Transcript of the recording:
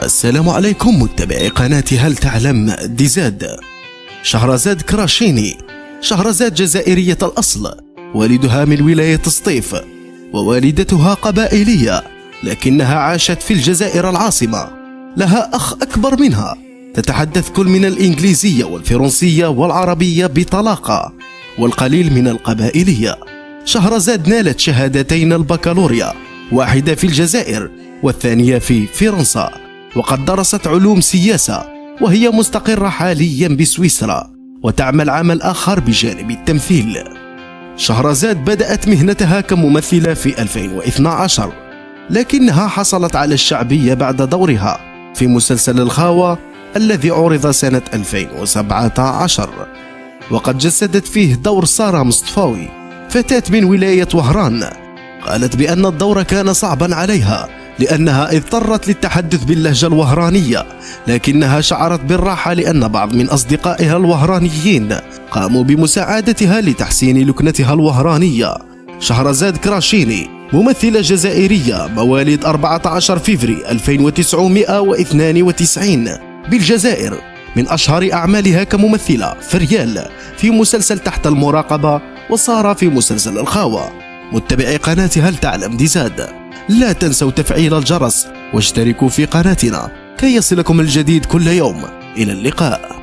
السلام عليكم متابعي قناة هل تعلم ديزاد. شهرزاد كراشيني. شهرزاد جزائرية الأصل، والدها من ولاية سطيف، ووالدتها قبائلية لكنها عاشت في الجزائر العاصمة. لها أخ أكبر منها، تتحدث كل من الإنجليزية والفرنسية والعربية بطلاقة، والقليل من القبائلية. شهرزاد نالت شهادتين البكالوريا، واحدة في الجزائر والثانية في فرنسا، وقد درست علوم سياسة، وهي مستقرة حاليا بسويسرا وتعمل عمل آخر بجانب التمثيل. شهرزاد بدأت مهنتها كممثلة في 2012، لكنها حصلت على الشعبية بعد دورها في مسلسل الخاوة الذي عرض سنة 2017، وقد جسدت فيه دور سارة مصطفاوي، فتاة من ولاية وهران. قالت بأن الدور كان صعبا عليها لأنها اضطرت للتحدث باللهجة الوهرانية، لكنها شعرت بالراحة لأن بعض من أصدقائها الوهرانيين قاموا بمساعدتها لتحسين لكنتها الوهرانية. شهرزاد كراشيني ممثلة جزائرية، مواليد 14 فبراير 1992 بالجزائر. من أشهر أعمالها كممثلة فريال في مسلسل تحت المراقبة، وسارة في مسلسل الخاوة. متابعي قناة هل تعلم ديزاد، لا تنسوا تفعيل الجرس واشتركوا في قناتنا كي يصلكم الجديد كل يوم. إلى اللقاء.